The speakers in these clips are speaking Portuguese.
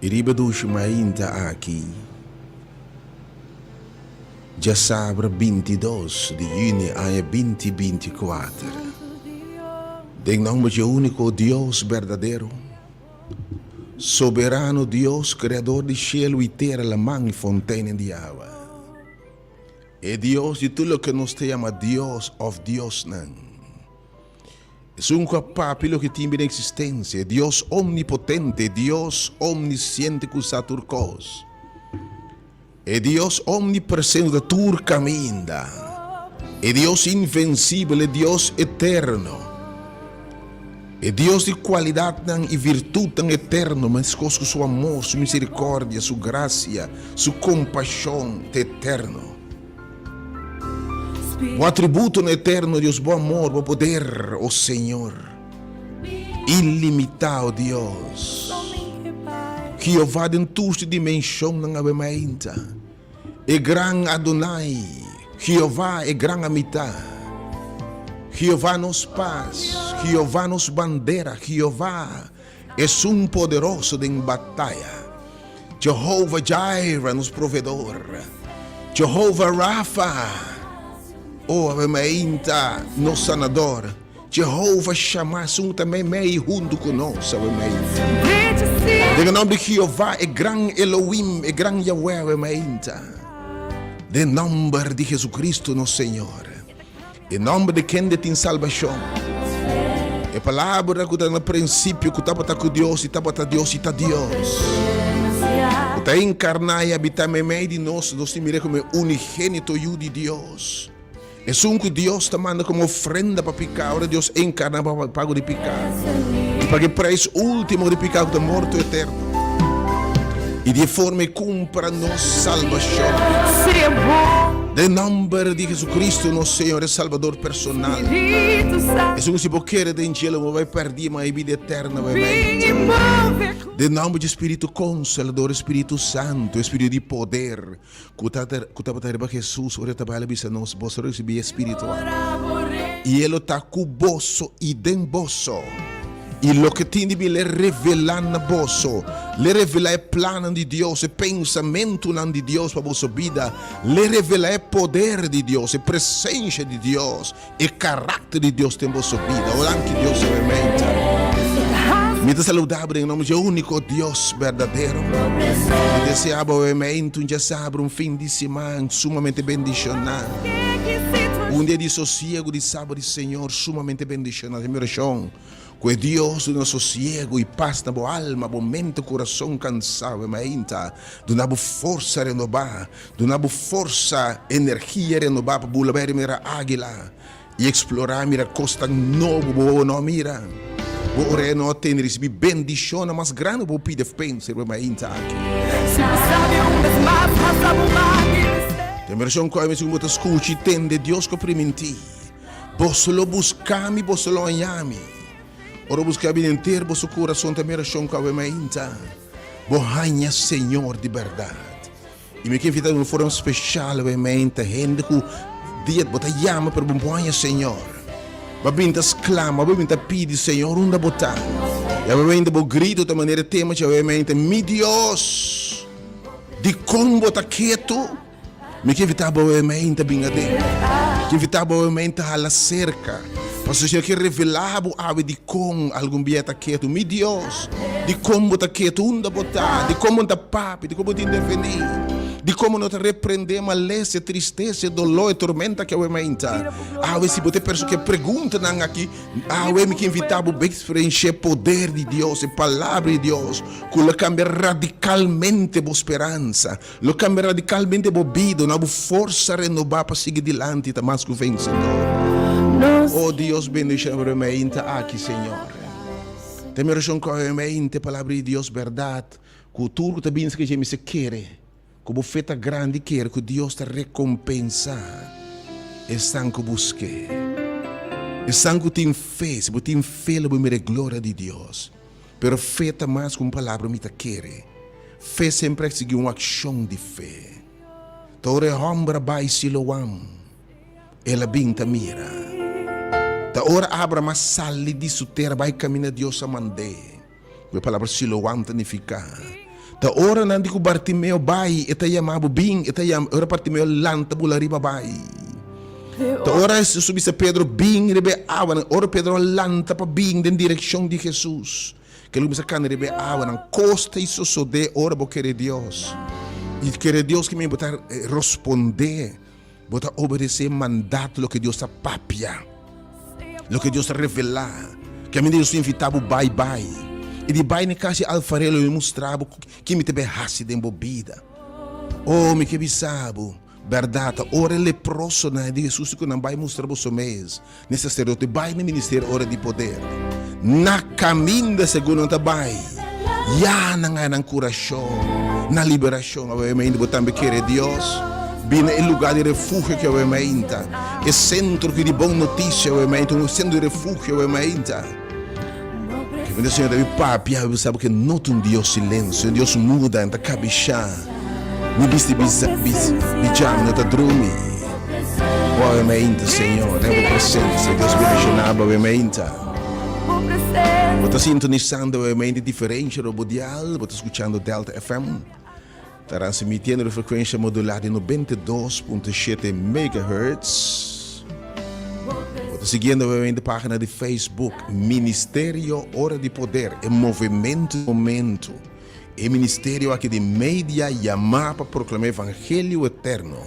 Iribadush mainta aqui. Já sabe 22 de junho a 2024. De nome de único Deus verdadeiro, soberano Deus, criador de cielo e terra, la mãe e fontaine de água. É Deus de tudo que nos chama Deus of Deus não. É um capítulo que tem em existência. Deus omnipotente, Deus omnisciente que usa turcos. É Deus omnipresente de tur caminda. É Deus invencível, é Deus eterno. É Deus de qualidade e virtude tão eterno, mas com seu amor, sua misericórdia, sua graça, sua compaixão eterno. O atributo eterno de Deus, bom amor, bom poder, o Senhor, ilimitado Deus, Jeová em tua dimensão não abementa, é gran Adonai, Jeová é gran amita, Jeová nos paz, Jeová nos bandeira, Jeová é poderoso em batalha, Jehová Jireh nos provedor, Jehová Rafa, oh, abementa, nos sanador. Jehová chama também meio junto conosco, abementa. De nome de Jeová é gran Elohim, é gran Yahweh, abementa. De nome de Jesus Cristo, nosso Senhor. Em nome de quem tem salvação. É palavra que está no princípio, que estava com Deus, e estava com Deus, e está Deus. Que está encarnado e habitar no meio de nós, nós temos como unigênito de Deus. É que Deus te manda como ofrenda para picar. Agora Deus encarna para pago de picar. E para que preço último de picar da morte eterno. E de forma compra nossa salvação. De nome de Jesus Cristo, nosso Senhor e Salvador personal. É que se você quer de cielo, vai perder uma vida eterna. De nome de Espírito Consolador, Espírito Santo, Espírito de poder. Kutabatareba Jesus, ora tabala bisa nos bosso receber espiritual. E ele está com bosso e den bosso. E lo que tem de me le revelar na bosso, le revelar o plano de Deus, o pensamento de Deus para vossa vida, le revelar o poder de Deus, a presença de Deus, o caráter de Deus em vossa vida. Ora que Deus se aumenta. Me saludável em nome de único Deus verdadeiro. Me deseava o aumento, já sabe, fim de semana sumamente bendicional. Dia de sossego, de sábado, Senhor, sumamente bendicional. Minha oração. Que Deus do nosso sossego e paz na boa alma, bom mente, coração cansado, mainta, donava força renovar, donava força, energia renovar para bular mira águila e explorar mira costa novo, boa não mira, boa reno tem recebi bendição mais grande, boa pide pensa, mainta aqui. Tem versão que eu me escute, tem de Deus que primiti, você lo buscami, você lo anhami. Ora buscar bem inteiro, vosso coração também relação com a mainta. Bohanha Senhor de verdade. E me quer invitar de uma forma especial a mainta, gente que dia bota llama para bohanha Senhor. Babinta exclama, babinta pede Senhor onde botar. E a babinta bo grito da maneira tema que a mainta, mi Deus, de como botar quieto. Me quer invitar a mainta bem adentro. Que invitar a mainta a la cerca. Pastor, se eu quero revelar o de como algum dia está quieto, meu Deus, de como está quieto, onde botar, de como está papi, de como te intervenir, de como não te repreender malícia, tristeza, dolor e tormenta que eu aumenta. Se você pensa que pergunta aqui, eu me invitava a experiência o poder de Deus, a palavra de Deus, que lo cambia radicalmente a esperança, lo cambia radicalmente a vida, uma força renovar para seguir adiante, tá mais que o vencedor. Oh Deus, bendición aqui, Senhor. Tem oração com a palavra de Deus, verdade. Que tudo que também que me se quer, que o feita grande quer, que Deus te recompensa. É sangue que busque. É sangue que tem fé, se você tem fé, você vai glória de Deus. Pero feita mais com palavra me te quer. Fé sempre é seguir uma ação de fé. Tore hombra vai Siloam. Ela binta mira. Da ora abra mas sali di su terra vai cammina Deus a mande. Que palavra Siloam significa. Da ora nandi ku Bartimeo vai eta yamabo bing eta yam ora Bartimeo lanta bula riba vai. Da ora subisse Pedro bing rebe awan ora Pedro lanta pa bing den direção de Jesus. Que ele bisa kan rebe awan costa isso so de ora bo querer Deus. E querer Deus que me botar responder, botar obedecer mandato lo que Deus está papia. Lo que Deus revelar, que a mim Deus invitava bye. E de bye ne caixa alfarelo me mostrava que me teve raça de embobida. Oh, me que bisabo, verdade, ora leproso na de Jesus que não vai mostrar o seu mês. Nesse sacerdote, bye no ministério, hora de poder. Na caminho da segunda bye, já na nga coração, na liberação, obviamente, botando querer Deus. Bina il lugar di refugio che aveva mainta, il centro di buona notizia aveva mainta, un centro di refugio aveva mainta. Che quando il Signore deve papia, sabe che non è un Dio silenzio, un Dio muda, non capisce, mi visti bijam, non ti drumi. Oh, aveva mainta, Signore, è presenza, Dio spirituale aveva mainta. Você sintonizando aveva mainta differenza radial, você escuchando Delta FM. Transmitindo a frequência modulada em 92.7 MHz. Estou seguindo a página de Facebook Ministério Hora de Poder e Movimento Momento. E Ministério aqui de mídia chamado para proclamar o Evangelho Eterno.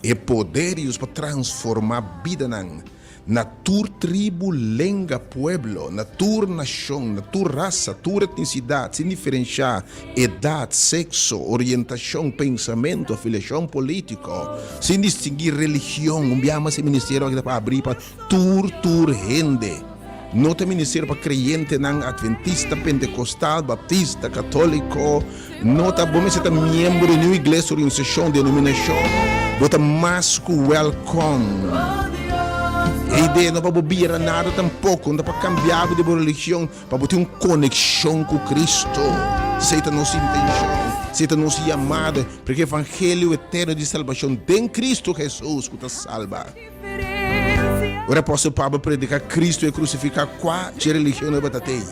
E poderes para transformar a vida na tua tribo, lenga, pueblo, na tua nação, na tua raça, tua etnicidade, sem diferenciar idade, sexo, orientação, pensamento, afiliação política, sem distinguir religião. Enviamos esse ministério aqui para abrir para tua gente. Não tem ministério para crente, não adventista, pentecostal, baptista, católico. Não está bom, você está membro de uma igreja, organização, denominação. Bota mais que welcome. A ideia não é para bobir nada tampouco, não é para cambiar de religião, para ter uma conexão com Cristo. Seita nossa intenção, seita nossa chamada, porque o Evangelho eterno de salvação tem Cristo Jesus que te salva. O apóstolo Pablo predica Cristo e crucificar quatro religiões batatei.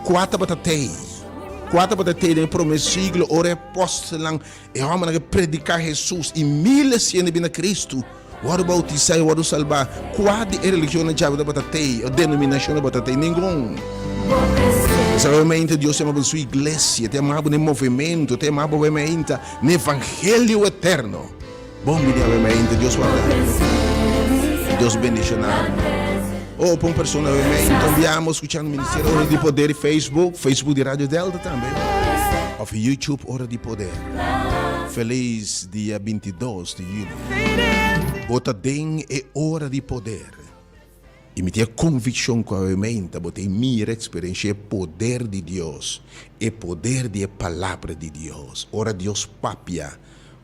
Quatro batatei no primeiro siglo, o apóstolo e homem que predicar Jesus e miles de anos na Cristo. O bautizar, o salvar, quatro religiões já batatei, a denominação batatei, nenhum. Obviamente Deus ama a sua igreja, tem amado no movimento, tem amado obviamente no evangelho eterno. Bom dia, obviamente, Deus guarda. Deus bendiga. Ou para uma pessoa, obviamente, enviamos escutando o Ministério Hora de Poder Facebook de Rádio Delta também. Ou YouTube Hora de Poder. Feliz dia 22 de julho. Bota den é hora de poder. E me tenho convicção com a mente, botei minha experiência, o poder de Deus, o poder da palavra de Deus. Ora Deus papia,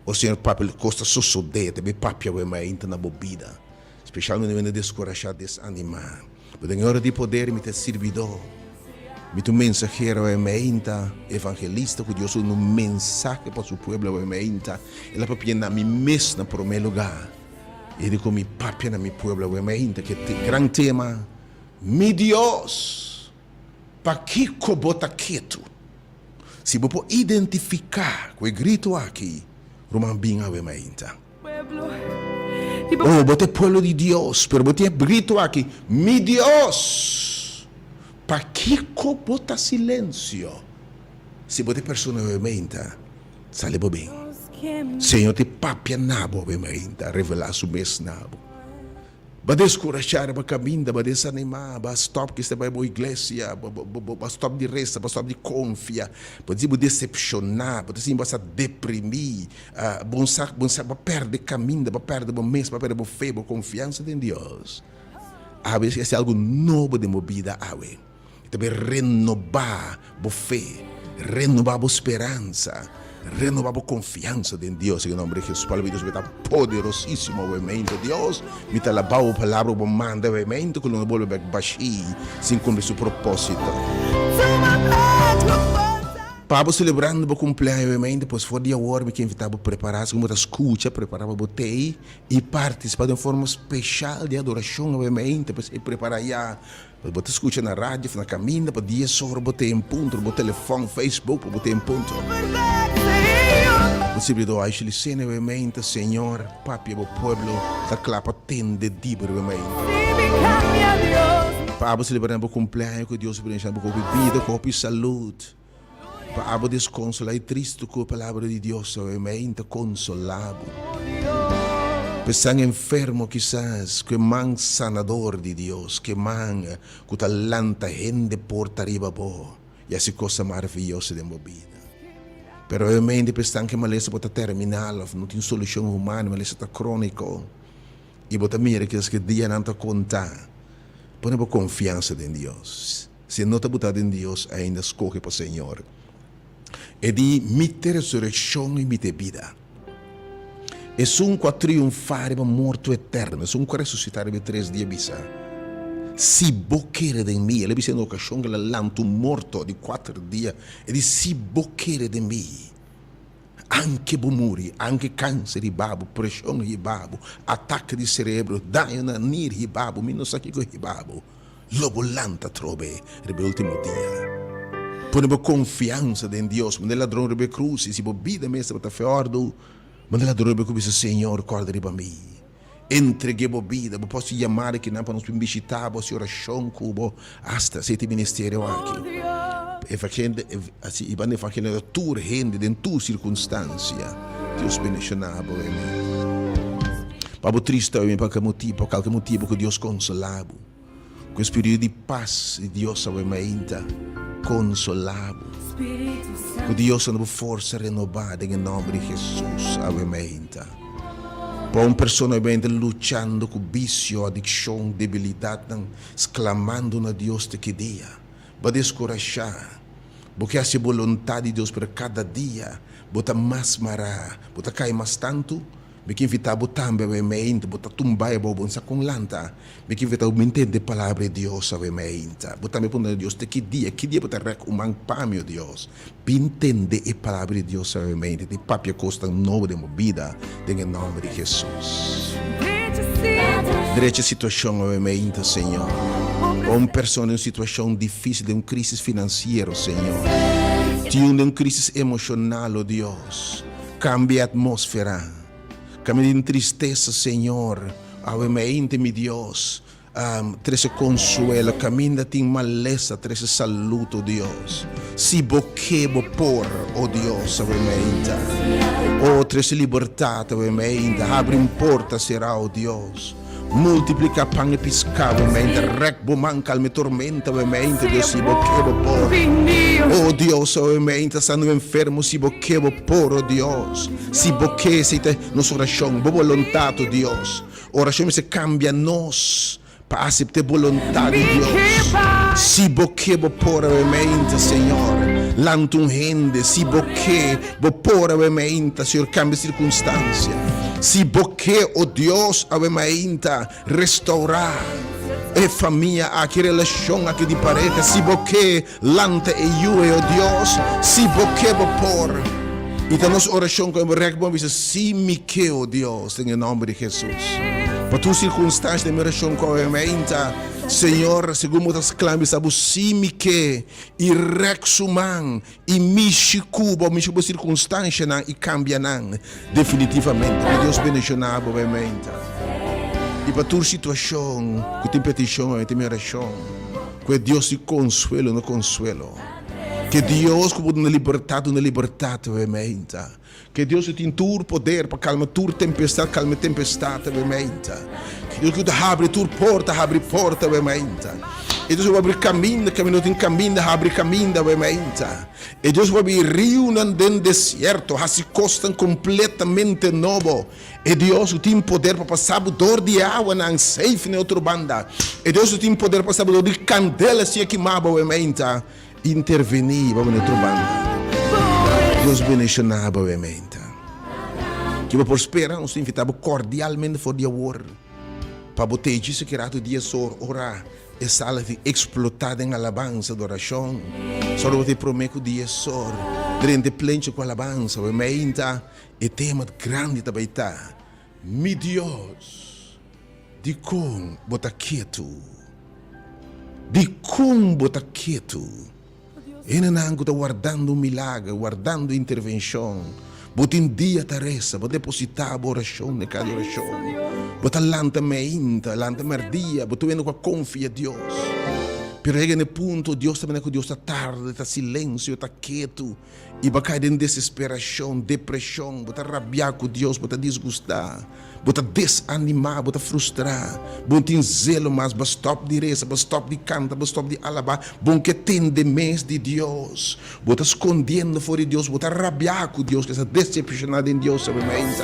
o Senhor papia costa suceder, também papia a mente na bebida, especialmente quando descorajar, desanimar. Mas em hora de poder, me tenho servidor, me tenho mensageiro a mente, evangelista, que Deus um mensagem para o seu povo a mente, ela papia na minha mesa, no primeiro lugar. Ele com mi papia na mi pueblo, obviamente, que tem grande tema. Mi Deus, para que bota quieto? Se você pode identificar com o grito aqui, Roman bem, obviamente. Oh, você é pueblo de Deus, mas você grito aqui, mi Deus, para que bota silêncio? Se você é pessoa, obviamente, sale bem. Senhor, te papia nabo, obviamente, revelar su mes nabo. Ba descorajar, ba caminda, ba desanimar, ba stop que está ba igreja, ba stop de resta, ba stop de confia, ba dizer decepcionar, ba dizer ba deprimir, ba perde caminho, ba perde o mês, ba perde a fé, ba confiança em Deus. A vezes é algo novo de movida, ave. Também renovar a fé, renovar a esperança. Renovar a confiança em Deus, em nome de Jesus. Para Deus está poderosíssimo, obviamente. Deus me está lavando a palavra, o manda, obviamente, que não vuelve a baixar, sem cumprir seu propósito. Para celebrando o cumpleaños, obviamente, pois foi dia hora que invitava a preparar-se, como a escuta, preparava a botei e participar de uma forma especial de adoração, obviamente, para se preparar já. Você escuta na rádio, na caminho, para dia só botei em ponto, no telefone, Facebook, botei em ponto. Você me doa a cena, obviamente, Senhor, papi, o povo, da clapa tende de obviamente. Para celebrando o cumpleaños, que Deus preencha com vida, com saúde. Para desconsolar e triste com a palavra de Deus, obviamente, consolado. Pessoas enfermo, quizás, que man sanador de Deus, que man que talanta gente porta arriba bo, e essa coisa maravilhosa de movida. Pero obviamente pessoas que maleza bota terminal, não tem solução humana, maleza está crônico, e bota mira que esse dia não está contar, põe a confiança em Deus. Se não está botado em Deus, ainda escolhe para o Senhor. E de mite ressurreição e mite vida. É um que triunfar para morto eterno, é um que ressuscitar para 3 dias bisa. Se você quer de mim, ele disse na ocasião que ele lançou morto de 4 dias, ele disse, se você quer de mim, anche bumuri, anche câncer de babo, pressão de babo, ataque de cérebro, dano na nir de babo, menos aqui com babo, lobo lanta trobe, rebe último dia. Põe confiança em Deus, mas ladrão rebe cruz, se você vida mesmo para fiordo, mas ladrão rebe cruz, Senhor, corda riba mim. Entreguei a vida, posso chamar que não para nos visitar, você oração cubo, hasta 7 ministério aqui. E facendo assim, e bande facendo a tua rende em tua circunstância. Deus bendicionava, para o triste também para qualquer motivo que Deus consolava. Com o espírito de paz de Deus obviamente consolava. Com Deus dando força renovada em nome de Jesus, obviamente. Para uma pessoa obviamente lutando com vício, adicção, debilidade, exclamando na Deus de que dia, para descorajar, porque essa vontade de Deus para cada dia, bota mais mará, bota cai mais tanto. Me que invitar também obviamente, bota tumbai bobo sa com lanta, me que invitar entender a palavra de Deus obviamente, bota me pôr Deus de que dia bota rec umang pa meu Deus, entender a palavra de Deus obviamente, de papia costa novo de movida, em nome de Jesus. Direita situação, obviamente, Senhor. Uma pessoa em uma situação difícil, de uma crise financeira, Senhor. De uma crise emocional, oh Deus. Cambia a atmosfera. Cambia de tristeza, Senhor. Obviamente, meu Deus. Trece consuelo, caminha tem maleza, trece saludo, oh Deus. Si boquebo por, oh Deus, obviamente. Oh, trece liberdade, obviamente. Abre uma porta, será, oh Deus. Multiplica pão e pescado, obviamente. Recbo manca, me tormenta, obviamente. Deus, si boquebo por. Oh Deus, obviamente, estando enfermo, si boquebo por, oh Deus. Si boque, se te nossa oração, boa vontade, oh Deus. Oração se cambia nós. Para aceitar a vontade de Deus. Si boquebo por, obviamente, Senhor. Lantum rende, si boquebo por, obviamente, Senhor, cambia circunstância. Si boque, oh Deus, obviamente, restaurar a família, a que relação, a que de pareja. Si boque, lanta e yue, oh Deus. Si boquebo por. Então, nossa oração, como recebemos, diz: si me que, oh Deus, em nome de Jesus. Para tu circunstâncias de minha oração, obviamente, Senhor, segundo as clames, sabe, si me que, e rexuman, e mixicuba, mixicuba circunstância, e cambia, definitivamente. Que Deus bendicionado, obviamente. E para tua situação, que tem petição, tem minha oração, que Deus te consuelo, no consuelo. Que Deus que na liberdade, obviamente. Que Deus tem todo poder para calmar tua tempestade, obviamente. Que Deus que abre tua porta, obviamente. E Deus vai abrir caminho tem caminho, abre caminho, obviamente. E Deus vai abrir rio no deserto, se costam completamente novo. E Deus tem poder para passar dor de água na safe na outra banda. E Deus tem poder para passar dor de candela se queimava, obviamente. Intervenir, vamos na banda. Deus bendicionado, obviamente. Que eu prospera, nós invitamos cordialmente for dia war. Para botar isso que era o dia só orar. E sala de explotada em alabança, adoração. Só eu te prometo o dia só. Durante plente com alabança, obviamente. E tema grande também está. Mi Deus. De como botar quieto. De como botar quieto. E não está guardando um milagre, guardando intervenção. Bota em dia tarefa, bota depositar a oração de cada oração. Bota lanta meinta, lanta merdia, bota vendo com a confia em Deus. Pero chega no ponto, Deus também Deus está tarde, está silêncio, está quieto. E vai cair em desesperação, depressão, bota rabiar com Deus, bota desgustar. Bota desanimar, bota frustrar. Bom tem zelo, mas bota stop de reza, bota stop de canta, bota stop de alabar. Bom que tem demência de Deus. Bota escondendo fora de Deus, bota rabiar com Deus, que está decepcionado em Deus, obviamente.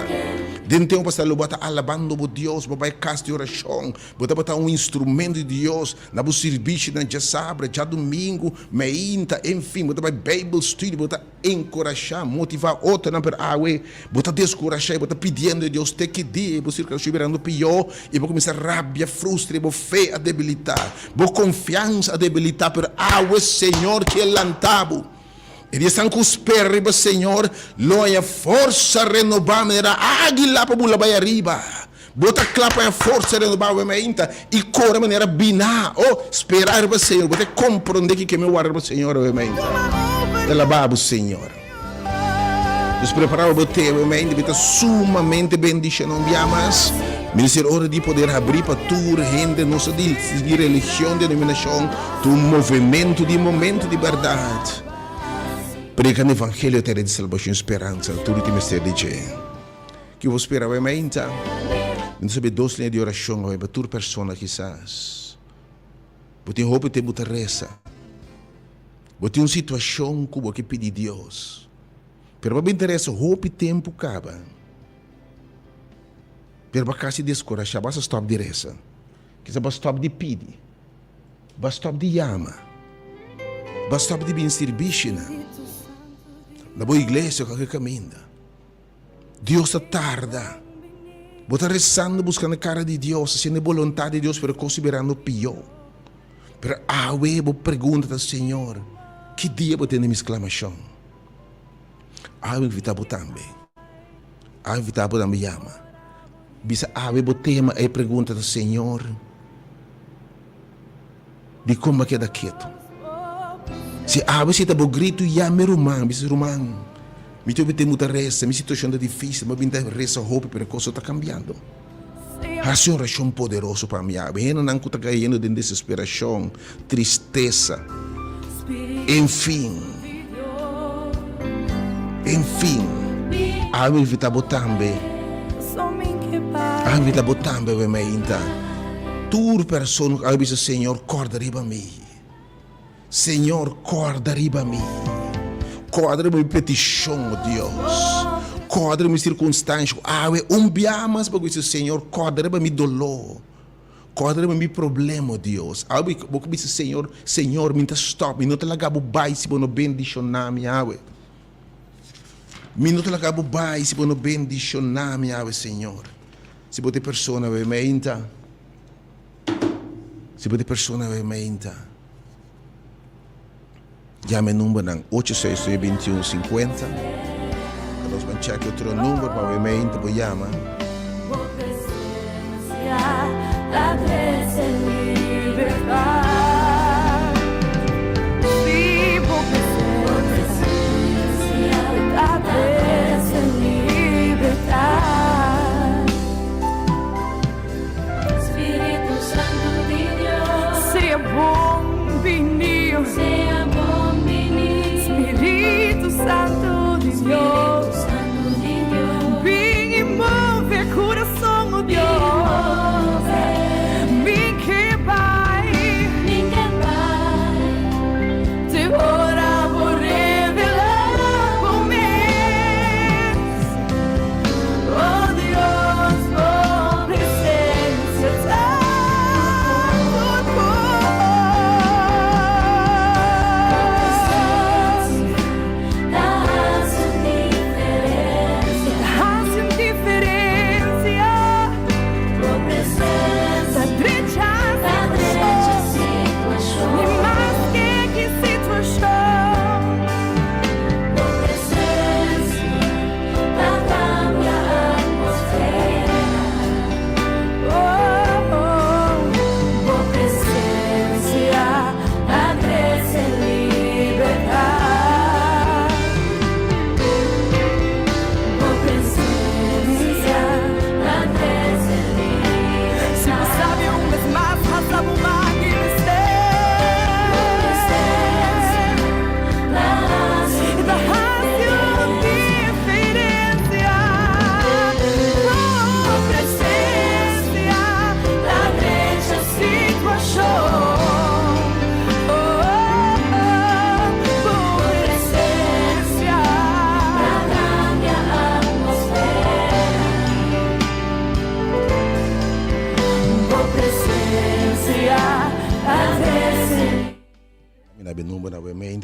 Dentro basta bota alabando o Deus, bota casa de oração, bota um instrumento de Deus, na bo serviço na dia sábado, já domingo, meinta, enfim, bota Bible study, bota encorajar, motivar outro na per awe, bota descorajar, bota pedindo a Deus te que dia, você fica esperando pior e vou começar rabia, frustra, vou fé a debilitar, vou confiança a debilitar per awe, Senhor que é lantabo. E estão com os perros, Senhor, loia força renovar, era águila para bula vai arriba. Bota clapa a força renovar, e cora maneira binar, esperar, Senhor, bota compreender que meu guarda, Senhor, obviamente. Ela babo, Senhor. Nos preparamos, botei, obviamente, bota sumamente bendição, não viamas. Me ser hora de poder abrir para tu, gente, nossa de religião, denominação, tu movimento de momento de verdade. Pregando o Evangelho terra de salvação e esperança, tudo que me está dizendo. Que eu vou esperar, obviamente. Não sabe 2 linhas de oração, para toda pessoa, quizás. Porque eu roubo te botar reza. Porque uma situação que você pede a Deus. Pero para me interessa, roubo tempo acaba. Pero para cá se descorajar, basta stop de reza. Quizás basta stop de pedir. Basta stop de chama. Basta stop de bem serviço, na boa igreja que caminha. Deus está tarda. Você rezando, buscando a cara de Deus, sendo a vontade de Deus, para considerando pior. Pero vou perguntar ao Senhor, que dia você tem uma exclamação? Eu invitar também. Eu invitar também chama. Bisa ave bo tema e pergunta do Senhor. De como que é quieto. Se ave se tá bo grito ya me rumang, bisa rumang. Mi tu bete muita resta, mi situação tá difícil, mas binta resta hope per coisa tá cambiando. A Senhora é um poderoso para mim. Eu não estou caindo de desesperação, tristeza. Enfim, a minha vida botambe, a minha vida botambe é ainda. Tu pessoa, a minha Senhor, corda riba mim. Senhor, corda riba mim. Corda riba minha petição, Deus. Corda minha circunstância. Biamas para o Senhor, corda riba minha dolor. Corda riba minha problema, Deus. Porque o Senhor, me stop, me não te lagabo bai se bono bendicionar-me, me não te lagabo bai se bono bendicionar-me, Senhor. Se bote pessoa vai meinta. Se bote pessoa vai meinta. Llame número 862-2150. Nós vamos checar outro número para o meinta, para chamar. La gracia en libertad. Vivo presencia, la gracia en libertad. Espíritu Santo de Dios, sea bom vinil, sea bom vinil. Espíritu Santo de Dios, vem e move o coração, oh Deus.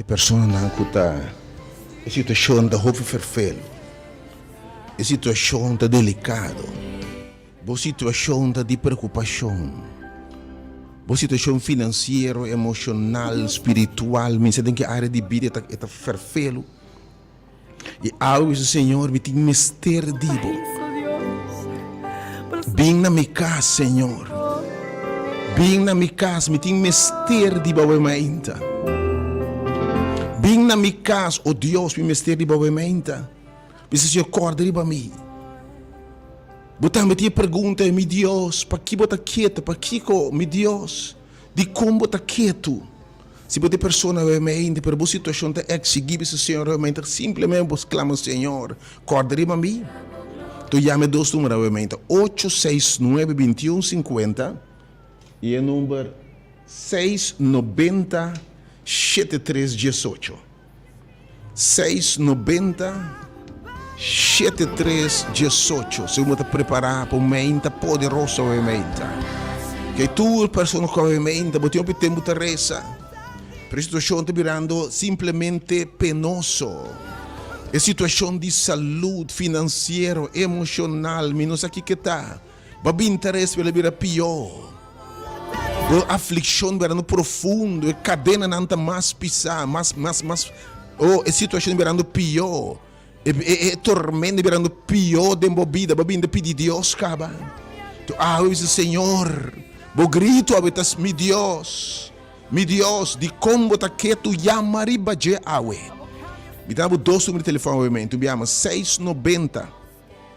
Persona não cuta a situação da roupa ferfelo, a situação da delicado, a situação da de preocupação, a situação financeira, emocional, espiritual, mas tem que área de vida está ferfelo e algo Senhor me tem mistério dibo, bem na minha casa Senhor, bem na minha casa me tem mistério dibo ainda. Bem na minha casa, oh Deus, me mistério de bobamenta. Precisa de corda para mim. Botar-me pergunta, meu Deus, para que botar quieto, para que, meu Deus, de como botar quieto. Se botar pessoa realmente, para a situação está exigível, se o Senhor realmente, simplesmente você clama, Senhor, corda para mim. Tu chama dois números realmente, 869-2150 e o número 690 7318 690 7318. Se você preparar para uma mente poderosa, que tu pessoa com a mente bote um tempo de reza, a situação está virando simplesmente penoso. A situação de saúde financeira, emocional, menos aqui que está, babi interesse vai virar pior. A aflição virando profundo, a cadena não está mais pisar, a situação virando pior. E tormento virando pior de embobida, babinda pedir Deus, caba. Tu dice, Senhor, bo grito habitas mi Deus, de como tá que tu chamari baje awe. Me dá 2 números de telefone, obviamente, tu me chama 690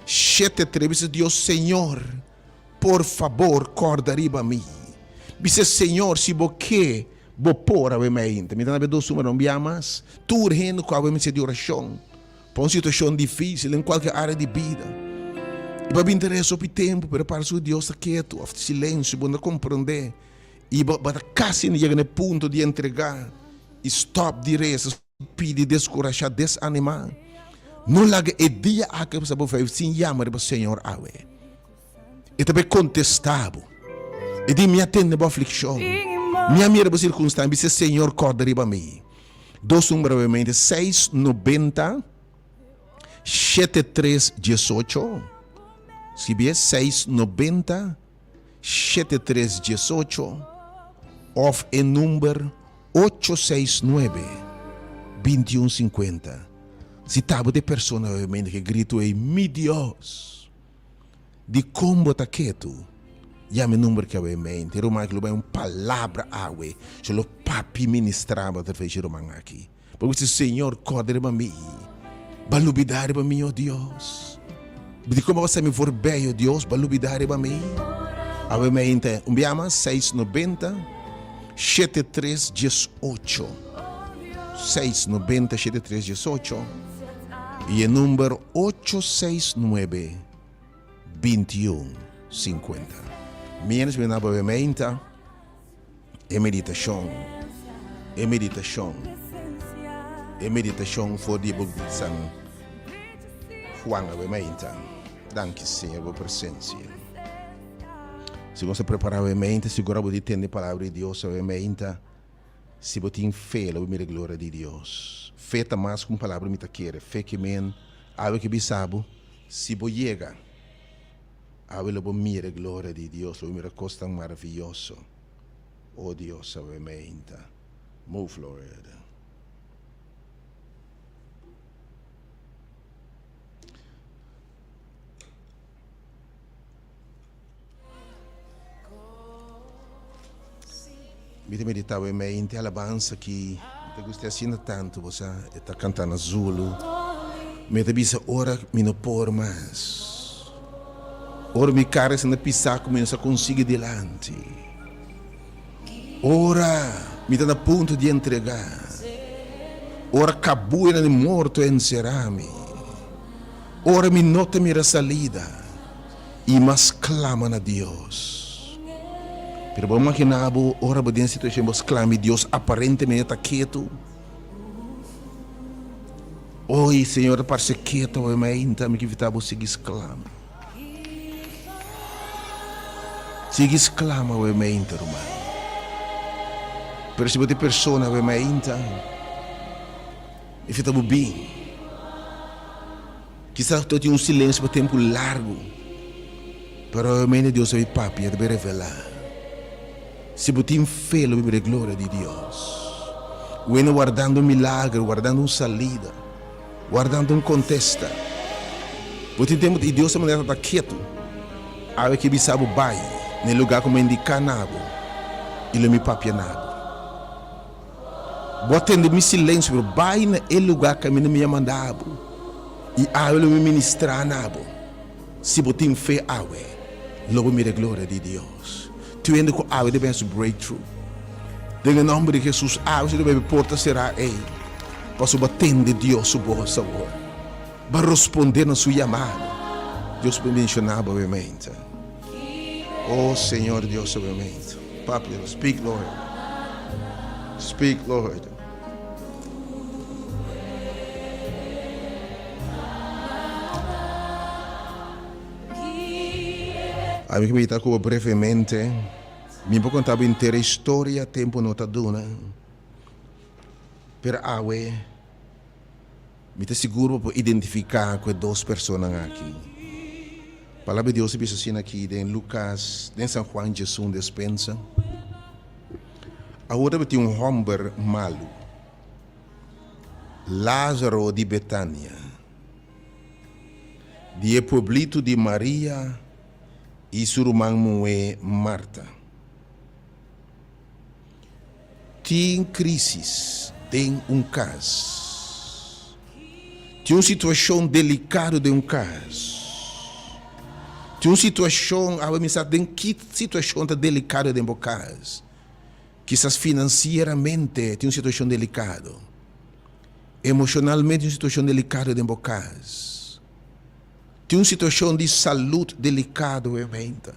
73, Deus, Senhor, por favor, corda riba mi. Dice, Senhor, se bo que bo por obviamente, me dá 2 números, me chamas, tu urgendo com obviamente de oração. Para uma situação difícil em qualquer área de vida. E para interesse o tempo, para o Deus está quieto, o silêncio, para compreender. E para quase chegar no ponto de entregar. E stop de reza, pedir, descorajar, desanimar. Não larga o dia a que você vai sem chamar para o Senhor awe. E também contestado. E de me atende para a aflição. Minha mira para a circunstância, diz Senhor, corda riba mim. 2 números, obviamente, 690 7318. Se bem 690 7318. Of em número 869 2150. Se tabo de pessoa obviamente que grito é mi Deus. De como tá quieto. Já me número que obviamente. Romano que uma palavra awe. Se lo papi ministrava através de Romano aqui. Porque o Senhor corda para mim. Balubidare para mim, oh Deus. De como você me for bem, oh Deus, balubidare para mim. Obviamente, chama 690 7318. 690 7318. E o número 869 2150. Menos me dá obviamente é meditação. É meditação. E meditação for de San Juan obviamente. Danke Senhor por presença. Se você preparar obviamente, segura você entender a palavra de Deus obviamente. Se você tem fé, a glória de Deus. Fé tá mais com a palavra que quer. Fé que men, algo que bisabo, se você chega, algo mira a glória de Deus, o mira costa maravilhoso. Oh Deus obviamente. Move Lord. Me meditava em mente alabança que te gostei assim tanto, você está cantando Zulu. Me disse ora me não por mais. Ora me cara se não pisar como não se consiga delante. Ora me está a ponto de entregar. Ora acabou de morto encerrar-me. Ora me nota minha salida e mas clama a Deus. Pero vamos imaginar, ora por dentro situação, vos clame Deus aparentemente está quieto. Oi, Senhor, parece quieto, mas então me que vitava seguir exclama. Seguir exclama, obviamente, irmão. Pero se você pessoa, obviamente, e fitava bem. Quizás tu tinha silêncio por tempo largo. Pero obviamente Deus é papi, é de revelar. Se você tem fé, lo a glória de Deus. Bueno, guardando milagre, guardando salida, guardando contesta. Você tem e Deus maneira está quieto. Ave que bisabo vai, no lugar como indicar nada, e lo me papia nada. Botando me silêncio, pero vai no lugar que me me mandava. E ave lo me ministrar nada. Se você tem fé, ave, lo me a glória de Deus. Tuendo com a de benção breakthrough. Em nome de Jesus, a você deve porta será aí. Para o batendo de Deus, o bom sabor. Para responder na sua chamada. Deus me mencionava, obviamente. Oh, Senhor Deus, obviamente. Papi, speak, Lord. Speak, Lord. A mim me está brevemente. Me vou contar a inteira história, tempo não está dando. Pero awe, me está seguro para identificar com 2 pessoas aqui. A palavra de Deus se diz assim aqui, em Lucas, em São Juan, Jesus dispensa. Agora tem homem malo, Lázaro de Betânia. de pueblito de Maria e sua irmã Marta. Tem crises, tem caso. Tem uma situação delicada de caso. Tem uma situação, tem que situação delicada de caso. Quizás financeiramente tem uma situação delicada. Emocionalmente tem uma situação delicada de caso. Tem uma situação de saúde delicada, obviamente.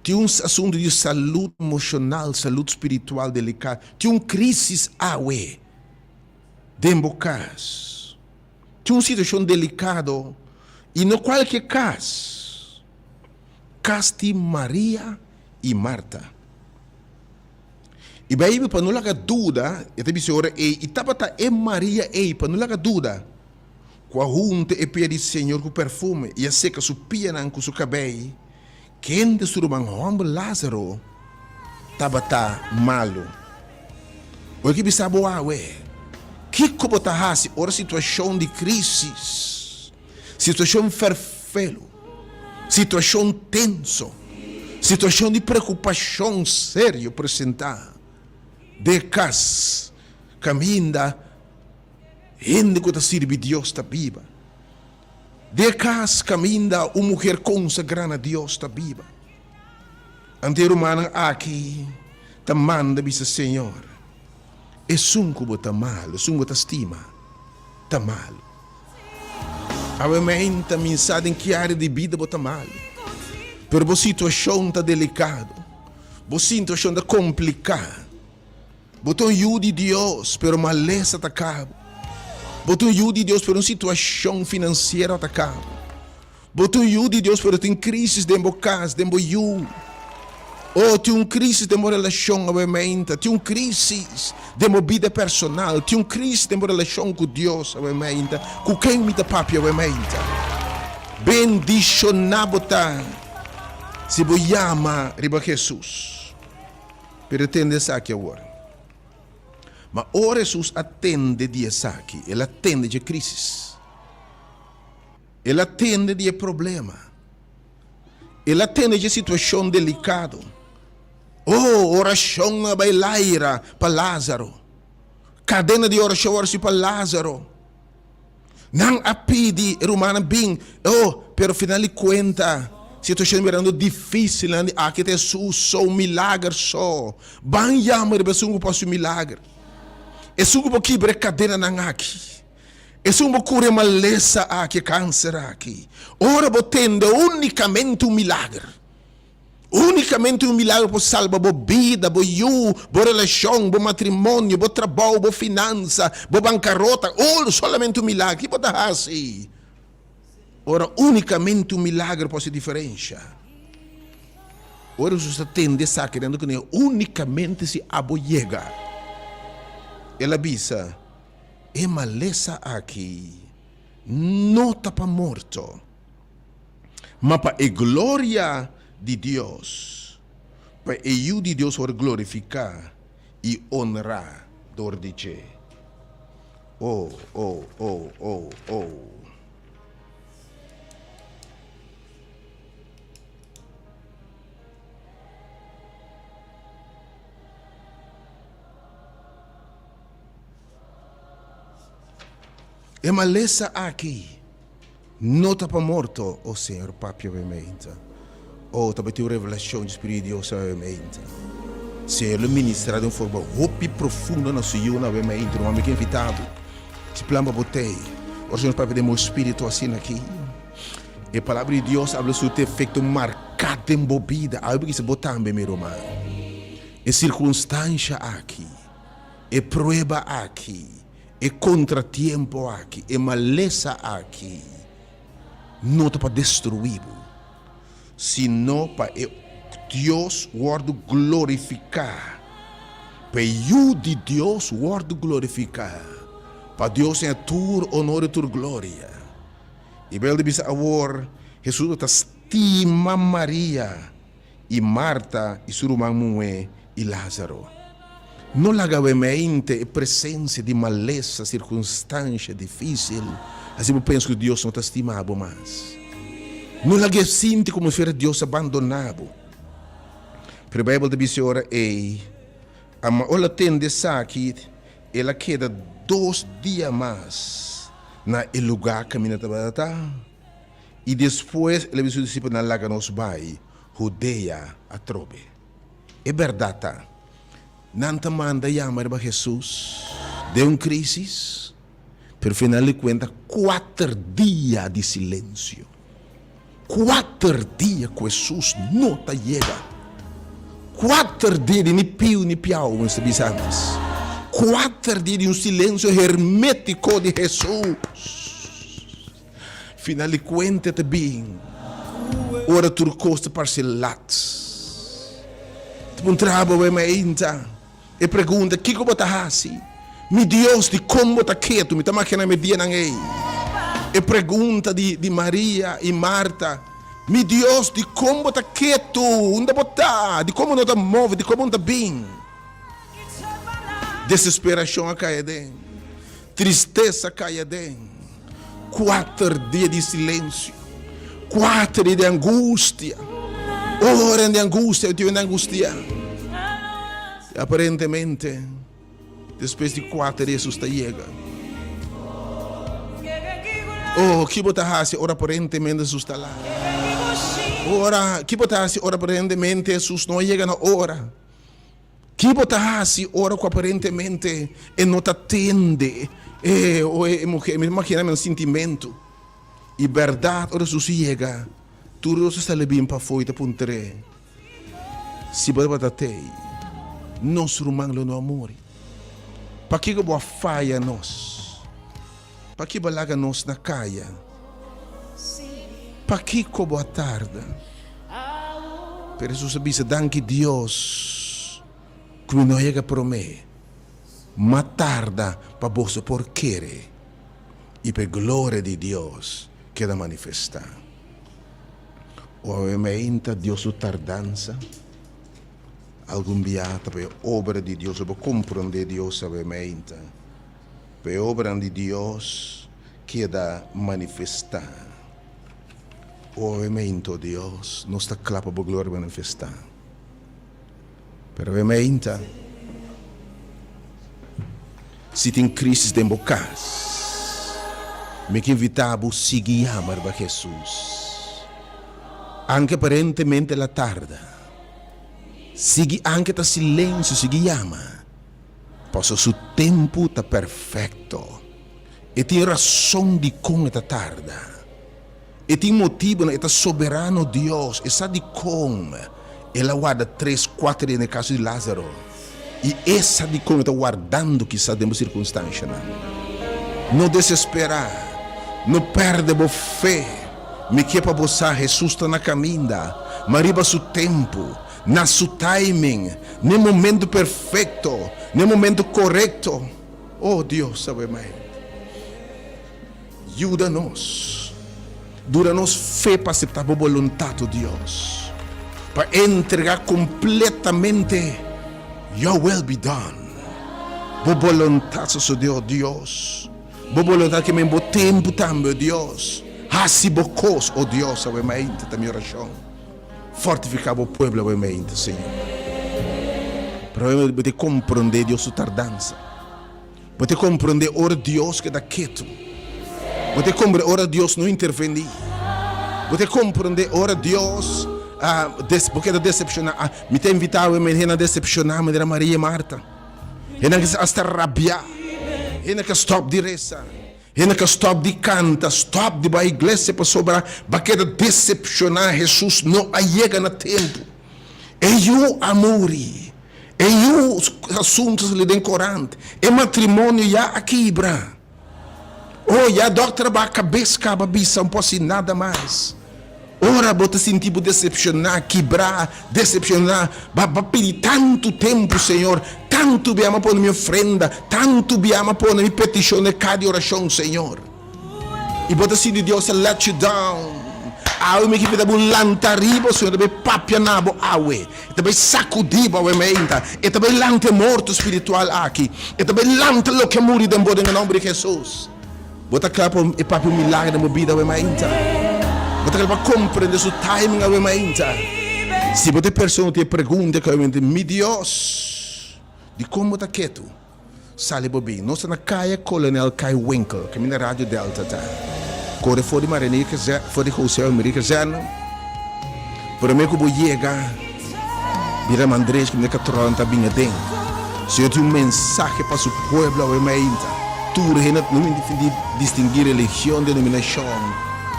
Tem um assunto de saúde emocional, saúde espiritual delicada. Tem uma crise de caso. Tem uma situação delicada. E no qualquer caso, de Maria e Marta. E bem, para não ter dúvida, eu te ora e tabata é Maria para não ter dúvida. Com a junta e pede Senhor com perfume e a seca su pianan com su cabelo. Quem de su irmão Lázaro tabata malo. O que bisa boa que como tá hasi ora situação de crise, situação ferfelo, situação tenso, situação de preocupação sério apresentar. De cas caminda gente que sirve Deus está viva. De cas caminda uma mulher consagrada a Deus está viva. Ante humana aqui ta manda bisa Senhor. E sunco tá mal, sunco tá estima, tá mal. Obviamente a mensagem que área de vida bota mal. Pero a situação tá delicado, a situação tá complicada. Botou ajuda de Deus, pero maleza tá cabo. Botou ajuda de Deus, pero uma situação financeira tá cabo. Botou ajuda de Deus, pero tem crises dentro da casa, dentro do you. Oh, tem uma crise de uma relação, obviamente. Tem uma crise de uma vida personal. Tem uma crise de uma relação com Deus, obviamente. Com quem me dá papi, obviamente. Bendicionabota. Se você chama riba Jesus. Pero atende essa aqui agora. Mas ora Jesus atende de essa aqui. Ele atende de crise. Ele atende de problema. Ele atende de situação delicada. Oh, oração a bailaira para Lázaro. Cadena de oração para Lázaro. Não a pedi, romana bem. Oh, pero final de conta, situação mirando difícil, aqui tem só um milagre só. Banha, mas eu posso um milagre. É só um pouquinho de cadena não aqui. É só um pouquinho de maleza aqui, câncer aqui. Ora, botando unicamente um milagre. Unicamente um milagre para salvar a vida, a relação, o matrimônio, o trabalho, a finança, a bancarrota. Solamente um milagre. Que pode assim? Ora, unicamente um milagre pode ser diferença. Ora, você atende essa querendo que unicamente se aboiega. Ela avisa, é maleza aqui, não está para morto, mas para a glória de Deus, para o de Deus for glorificar e honrar dor de che. Oh. É maleza aqui, não está para morto, oh Senhor, papi, obviamente. Oh, também tem uma revelação de Espírito de Deus, obviamente. Senhor, ele ministra de uma forma roupa profunda na sua vida, obviamente, não é que invitado. Se plama botei. O Senhor, papi, demos Espírito assim aqui. E a palavra de Deus habla sobre o efeito marcado em bobida. Algo que se botar, meu irmão. É circunstância aqui. É prova aqui. É contratempo aqui. É maleza aqui. Não está para destruir. Sino para Deus word glorificar. Para o de Deus word glorificar. Para Deus é tur honor e tur glória. E bem de agora Jesus está estima Maria e Marta e sua irmã e Lázaro. Não lagamente a presença de maleza, circunstância difícil, Assim eu penso que Deus não te estimava mais. Não lhe sente como se Deus abandonado. Pero a Bíblia diz ora ela tem de aqui, ela queda 2 dias mais na lugar caminhando para e depois ele disse discípulo na laga nos vai Judeia a trobe. É verdade, tá? Nanta manda chamar para Jesus de uma crise, pero final de conta 4 dias de silêncio. 4 dias que Jesus não te chega. 4 dias de ni piu ni piau, como se diz antes. 4 dias de um silêncio hermético de Jesus. Final de conta também. Ora turcosta parcelados. Tu entrava bem ainda. E pergunta, que como está assim? Mi Deus, de como está quieto, me está máquina me dia nanguei. E pergunta de Maria e Marta, mi Deus, de como está quieto, onde está, de como não está move, de como não está bem. Desesperação a cair dentro, tristeza a cair dentro, 4 dias de silêncio, 4 dias de angústia, hora de angústia, eu tive angústia. Aparentemente, depois de 4 dias, Jesus está chegando. Oh, que botasse, ora aparentemente Jesus está lá. Ora, que botasse, ora aparentemente Jesus não chega na hora. Que botasse, ora que aparentemente ele não te atende. Me imagina meu sentimento. E verdade, ora Jesus chega. Tudo está bem para fora, pontere. Se botatei, nós rumanglo no amor. Para que boa falha nós? Para que balaga nós na caia? Para que boa tarde? Pero Jesus sabia, danke Deus, que não chega para mim. Mas tarda para você por querer. E para glória de Deus queda manifestar. Obviamente, Deus tardança. Algum beata para a obra de Deus, para compreender Deus, obviamente. Para a obra de Deus queda manifestar. Obviamente, Deus não está claro para a glória manifestar. Pero obviamente, se tem crise de embocas, me que invitava a seguir a amar a Jesus. Anche aparentemente la tarde, siga anche ta silêncio, siga ama. Posso su tempo tá perfeito. E tem razão de com esta tarde. E tem motivo na esta soberano Deus. E sabe com. Ela guarda 3, 4 dias no caso de Lázaro. E essa de como está guardando que sabe de circunstância. Não desesperar. Não perde a fé. Me que para você, Jesus está na caminha. Mariba su tempo. Na seu timing, no momento perfeito, no momento correto. Oh Deus, sabe mais. Ajuda-nos. Dura-nos fé para aceitar a vontade de Deus. Para entregar completamente. Your will be done. A vontade de Deus. A vontade que me dá tempo também, Deus. Assim bocos, oh Deus, sabe mais. Esta é a minha oração. Fortificar o povo, obviamente, Senhor. Para você compreender Deus sua tardança. Você compreender ora Deus que dá quieto. Você compreender ora Deus não intervenir. Você compreender ora Deus porque da decepcionar. Me tem invitado a decepcionar a Maria e Marta. E não que está rabiar. E não que stop de rezar. E não que stop de cantar. Stop de ir à igreja para sobrar. Porque da decepcionar Jesus não chega no tempo. E o amor. E os assuntos lhe decorante. E matrimônio já aqui, bra. Oh, já a doutora vai a cabeça, não posso nada mais. Ora, você sentir decepcionar, quebrar, decepcionar. Vai pedir tanto tempo, Senhor. Tanto me ama por minha ofrenda. Tanto me ama por minha petição de cada oração, Senhor. E você sentir Deus let you down. Awe me que vida bulanta ribo, Senhor, também papia nabo awe. Também sacudiba awe meinta. E também lante morto espiritual aqui. E também lante lo que muri dentro do nome de Jesus. Bota claro para o papo milagre da minha vida, we mainta. Bota claro para compreender o timing, we mainta. Se você pessoa te pergunta que meu Deus, de como está quieto, sale bobi. Nós na caia Colonel Kai Winkel, que na Rádio Delta tá. Corre fora de Marenica, fora de José América Zana. Para mim que vou chegar, vira Andrés que me catrona tá bem adentro. Se eu tenho mensagem para o povo, we mainta. Tu não distinguir religião, denominação.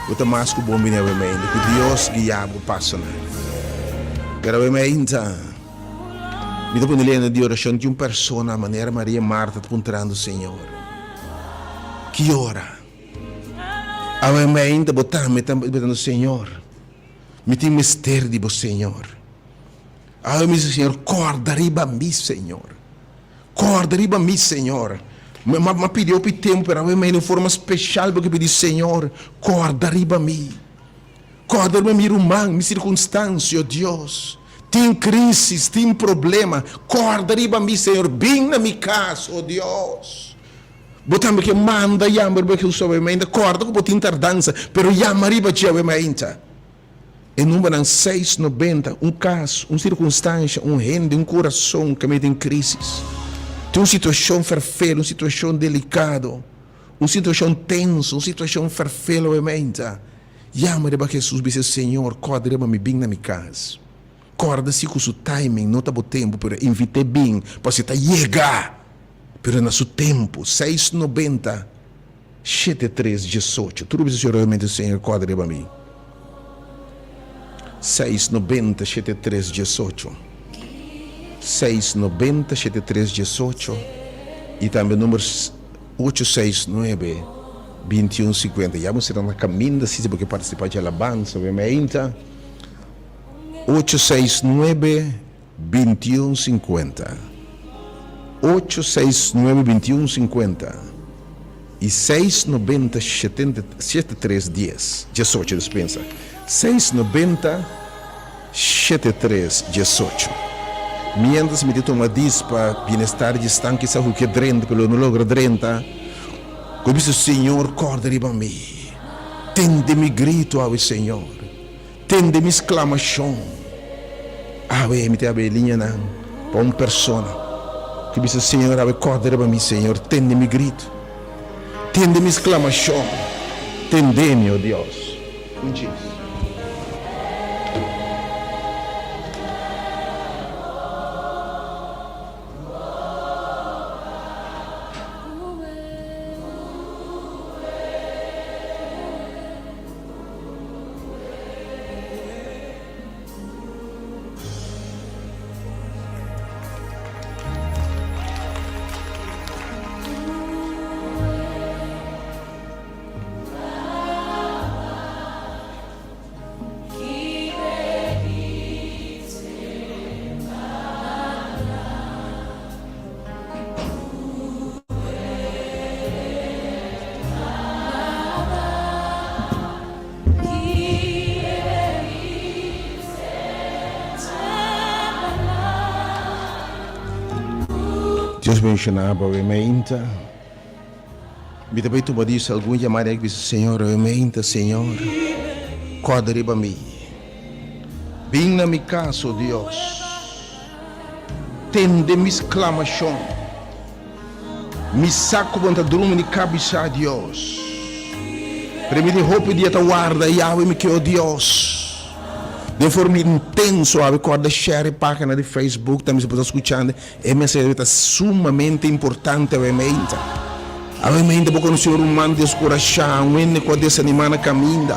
O tamasco bom bem we mainta. Que Deus guia o passo, né? Pero we mainta. Me dá para de oração de uma pessoa na maneira Maria Marta apontando o Senhor. Que hora? A we mainta botar me também Senhor. Me tem mistério de você, Senhor. A we Senhor, corda riba mi, Senhor. Corda riba mi, Senhor. Mas pediu para o tempo para we mainta de forma especial porque pedi Senhor, corda riba mi. Corda riba mi rumang, mi circunstância, Deus. Tem crise, tem problema. Corda riba mi, Senhor. Bem na minha casa, oh Deus. Botamos que manda yamar porque eu sou ainda corda que botin tardança, pero yamar riba tia ainda. E número 690, caso, circunstância, rende, coração que me tem crise. Tem uma situação ferfela, uma situação delicada, uma situação tensa, uma situação ferfela ainda. Yamar riba Jesus disse Senhor, corda riba mi bem na minha casa. Corda-se com o seu timing, não está bom tempo, pero invite bem, para você chegar. Pero no seu tempo, 690, 7318. Tudo isso realmente, Senhor, corda para mim. 690, 7318. 690, 7318. E também o número 869, 2150. Já vamos na caminho da Cisa, porque participar de alabança, obviamente. 869-2150 869-2150 e 690-7310 18 dispensa 690-7318 mientras me toma dispa bem-estar de estanque sabe o que drenta pelo não logra drenta como disse o Senhor corda riba me tende me grito ao Senhor tende me exclamação me tem a belinha para uma pessoa que diz Senhor, corda para mim, Senhor, tende-me grito, tende-me exclamação, tende-me, oh Deus. Deus mencionava o ementa. Me também tu disse algum chamada que disse Senhor, o ementa, Senhor, corda riba mi. Bem na minha casa, Deus. Tende minha exclamação. Me saco quando dorme de cabeça, Deus. Para mim de roupa de guarda e ave me que oh Deus. De forma intensa, a corda share página de Facebook, também se pode escuchando, é mensagem sumamente importante a mente. A mente porque o Senhor humano descoração, o ene quando desanimar na caminha.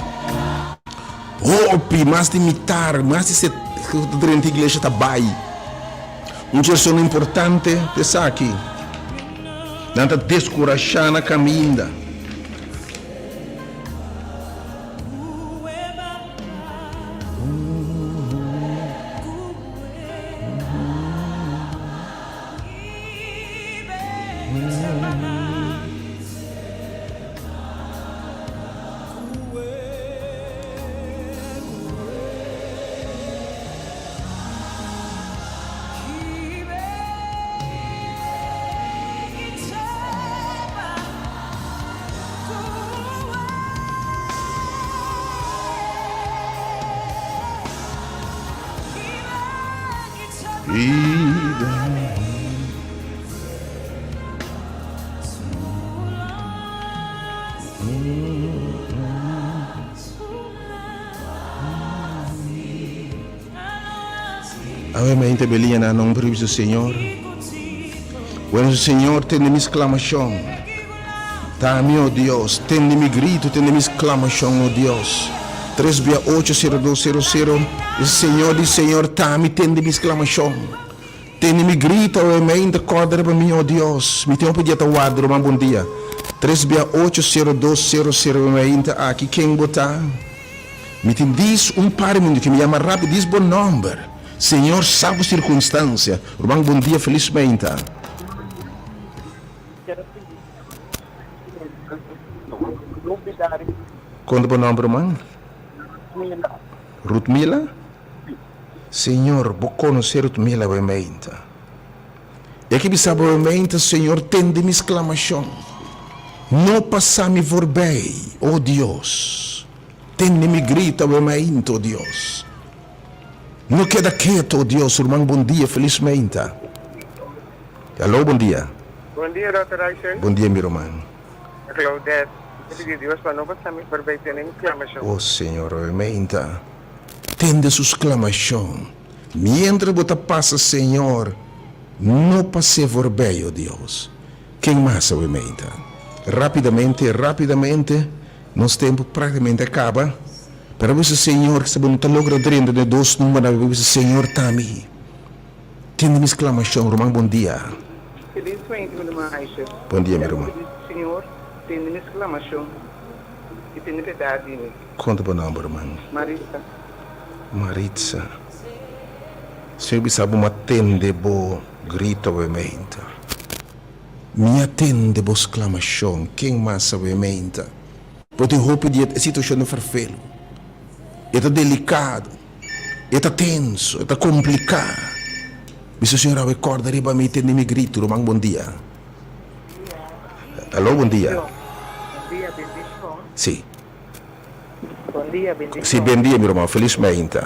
Roupe, mais de imitar, mais de ser durante a igreja trabalho. Uma questão importante, está aqui. Não está descoração na caminha. Obviamente, belinha na nome do Senhor. Bueno, Senhor, tem minha exclamação. Tá, meu Deus, tem meu grito, tem minha exclamação, meu Deus. 3680200. Senhor diz, Senhor, tá, me tem minha exclamação. Tem meu grito, obviamente, corda para mim, oh Deus. Me tem um pedido a guardar, um bom dia. 3680200, obviamente, aqui quem botar. Me tem diz par de minutos que me chama rápido, diz bom número. Senhor, sabe a circunstância. Irmão, bom dia, felizmente. Quando bom nome, irmão? Rutmila? Senhor, vou conhecer Rutmila, obviamente. E aqui sabe, obviamente, Senhor, tem de minha exclamação. Não passar-me por bem, oh Deus. Tem de me grita, obviamente, oh Deus. Não queda quieto, oh Deus, irmão, bom dia, felizmente. Alô, bom dia. Bom dia, Dr. Aisha. Bom dia, meu irmão. Claudete, eu pedi a Deus para não passar me por bem, ter nem exclamação. Oh, Senhor, obviamente. Tende sua exclamação. Mientras você passa, Senhor, não passe por bem, oh Deus. Quem mais, obviamente? Rapidamente, nosso tempo praticamente acaba. Para você, Senhor, que se não está logrando dentro de dois números, você, Senhor, está aí. Tende minha exclamação, irmão, bom dia. Feliz íntimo, irmã Aisha. Bom dia, meu irmão. Senhor, tem minha exclamação. E tem piedade em mim. Conta para o nome, irmão. Maritza. Senhor, sabe, me atende, bo grito, obviamente. Me atende, bo exclamação. Quem mais, obviamente? Porque eu pedir a situação não farfelo. É delicado, é tenso, é complicado. Mas o Senhor recorda, arriba me tem me grito, irmão, bom dia. Alô, bom dia. Bom dia, bendição. Sim. Bom dia, bendição. Sim, bom dia, meu irmão, felizmente.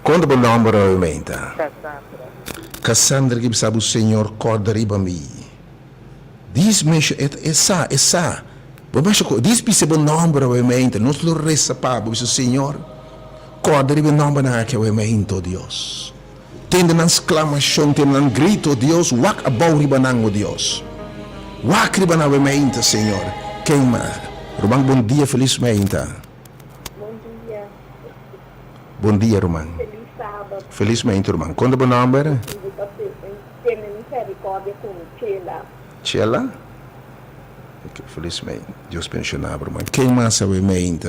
Quando o nome, obviamente? Cassandra, que sabe o Senhor, corda, arriba me. Diz-me, essa. Diz que se bom nome, obviamente, não se lo resta para o Senhor. Corda, arriba nome na que obviamente, oh Deus. Tende na exclamação, tende na grito, oh Deus, wak abau riba nang, oh Deus. Wak riba na obviamente, Senhor. Quem mais? Irmão, bom dia, felizmente. Bom dia. Bom dia, irmão. Feliz sábado. Felizmente, irmão. Quando o nome era? Tenha misericórdia com Sheila. Sheila? Okay, felizmente. Deus pensionava, irmão. Quem mais obviamente?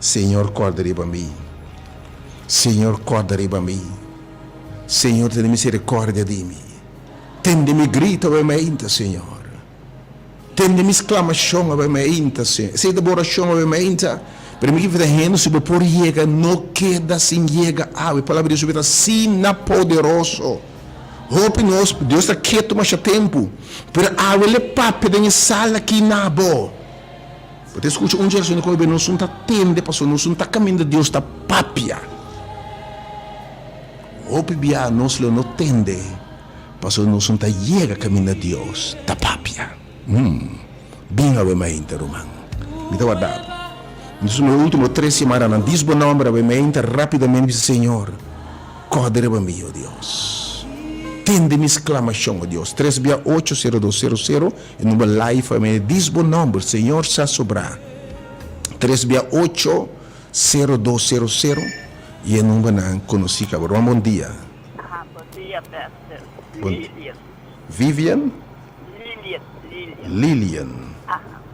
Senhor, corda riba mim. Senhor, corda riba mim. Senhor, tem misericórdia de mim. Tende-me grito, obviamente, Senhor. Tende-me exclamação, obviamente, Senhor. Se de oração, obviamente, para mim que vai rendo sobre por chega, não queda sem chega. A palavra de Deus sim na poderoso. Hope nós, Deus está quieto mais tempo. Para a ele papo de sala aqui na bo. Você escuta geração que não está tende, passou, não está caminhando, Deus está papia. Hope bia nós não tende, passou, não está chega caminhando Deus, está papia. Bem obviamente, irmão. Me dá dado. Nos últimos 3 semanas, diz bom nome, obviamente, rapidamente, Senhor, corda para mim, oh Deus. Tende minha exclamação, oh Deus. 3680200, e no live, obviamente, diz bom nome, Senhor, se sobrar. 3680200, e no banana, conheci, cabrão. Bom dia. Bom dia, pastor. Lilian. Vivian? Lilian.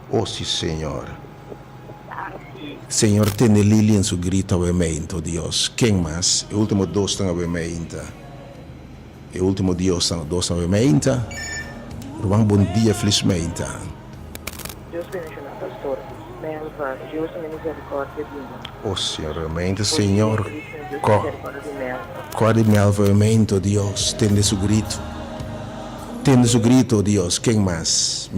Oh, sim, Senhor. Senhor, tem Lilian su grito, obviamente, oh Deus. Quem mais? O último 2 estão, obviamente. O último Deus estão 2, obviamente. Irmão, bom dia, felizmente. Deus bendiga, pastor. Melva, Deus tem misericórdia de mim. Oh, Senhor, obviamente, Senhor. Corre Melva, obviamente, oh Deus. Tende su grito. Tende su grito, oh Deus. Quem mais?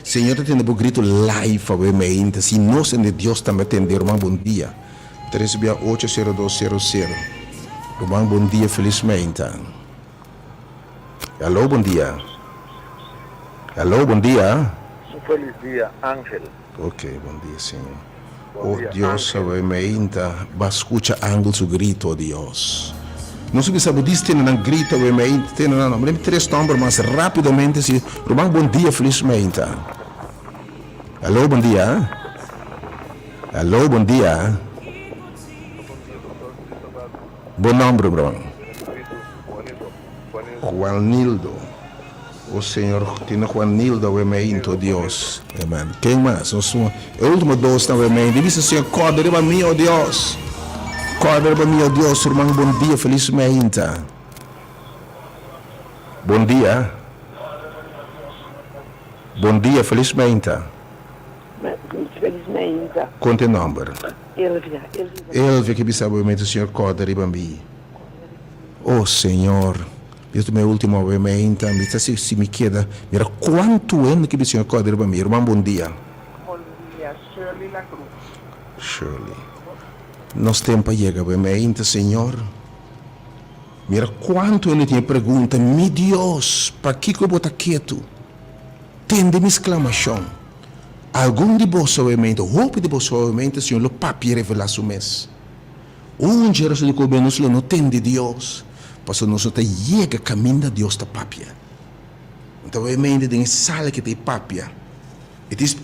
Senhor, tende o grito live, obviamente. Se nós tende Deus também tende, irmão, bom dia. 3680200. Irmão, bom dia, felizmente. Alô, bom dia. Alô, bom dia. Feliz dia, Ángel. Ok, bom dia, Senhor. Oh Dios, ovviamente, va escucha angel su grito, oh Dios. Não se sabe disso, tem um grito, obviamente, tem não, me três nombres, mas rapidamente, se Romão, bom dia, felizmente. Alô, bom dia. Alô, bom dia. Bom nome, Romão. Juanildo. O Senhor tem Juanildo, obviamente, oh Deus. Amém. Quem mais? O último dois, obviamente. Diz o Senhor, corda para mim, oh Deus. Corda para mim, oh Deus, irmão, bom dia, felizmente. Bom dia. Bom dia, felizmente. Felizmente. Conte o número. Elvia. Elvia, que sabe, obviamente, o Senhor corda para mim. Oh, Senhor. Este é o meu último, obviamente. Se me queda, mira quanto ano que o Senhor corda para mim. Irmão, bom dia. Bom dia, Shirley La Cruz. Shirley. Nosso tempo chega, obviamente, Senhor. Mira quanto ele tinha pergunta, meu Deus, para que eu botar quieto? Tende minha exclamação. Algum de vós, obviamente, roupa de vós, obviamente, Senhor, o papi revelação mês. Geração de cobernos, não tem de Deus. Pastor, nós não chega caminho de Deus da papia. Então, obviamente, tem sala que tem papia.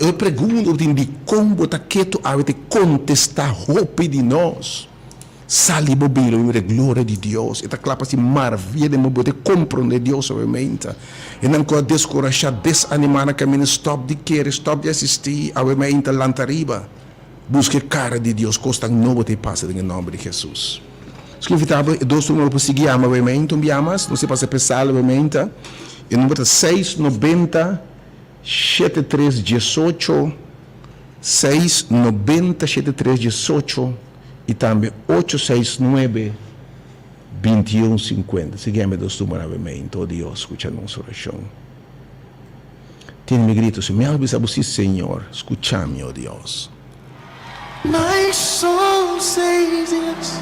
Eu pergunto de como botar quieto a contestar roupa de nós. Sali bobilo, a glória de Deus. Eta clapa assim maravilha de mo botar compreender Deus, obviamente. E não com descorajar, desanimar a caminho, stop de querer, stop de assistir, obviamente, lantariba. Busque cara de Deus, costa novo te passa em nome de Jesus. Escrevitava, dois números para seguir, obviamente, não se passa pensar, obviamente. E número 690 7318 690 7318 e também 869 2150. Seguimos dos números novamente. Oh Deus, escucha nossa oração. Tiene mi grito, se me hablas a sí, Señor, escúchame, oh Dios. My soul says yes,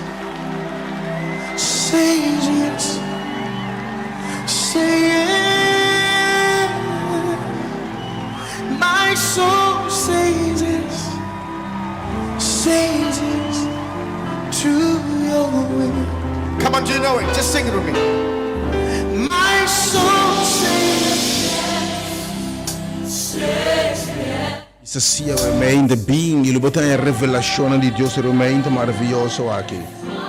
says yes, say yes. My soul says yes, says yes to your will. Come on, do you know it? Just sing it with me. My soul says yes. Isso sia veramente bem, e botar a revelação de Deus é realmente maravilhoso aqui.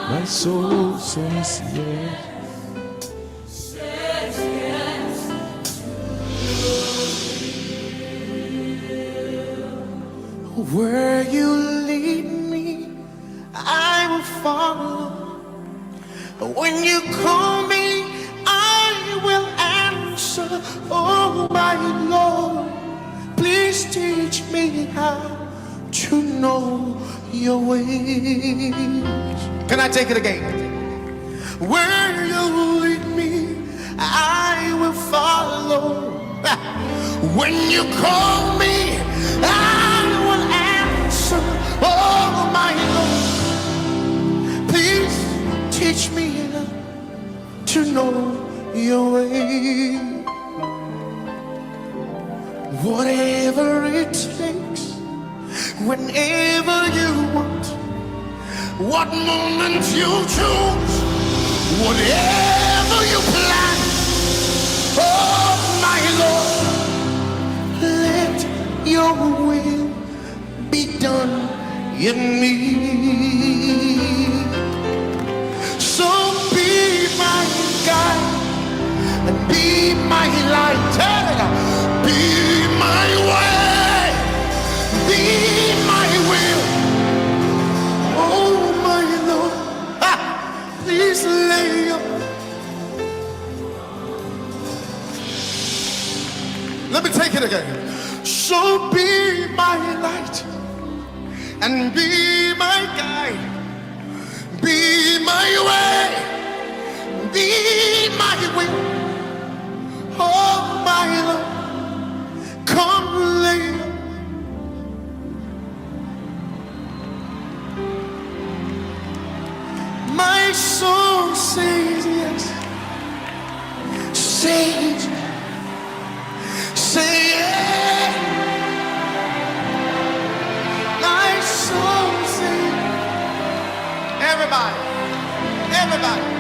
My soul says yes. Where you lead me, I will follow. When you call me, I will answer. Oh my Lord, please teach me how to know your ways. Can I take it again? Where you lead me, I will follow. When you call me, I will answer. Oh my Lord, please teach me to know your way. Whatever it takes, whenever you want, what moment you choose, whatever you plan. Oh my Lord, let your will be done in me. So be my guide and be my light. Be my way, be my will. Oh my Lord, please lay your. Let me take it again. So be my light and be my guide, be my way, be my will. Oh my Lord, come lay. My soul says yes, says, say yes. My soul Everybody. Everybody.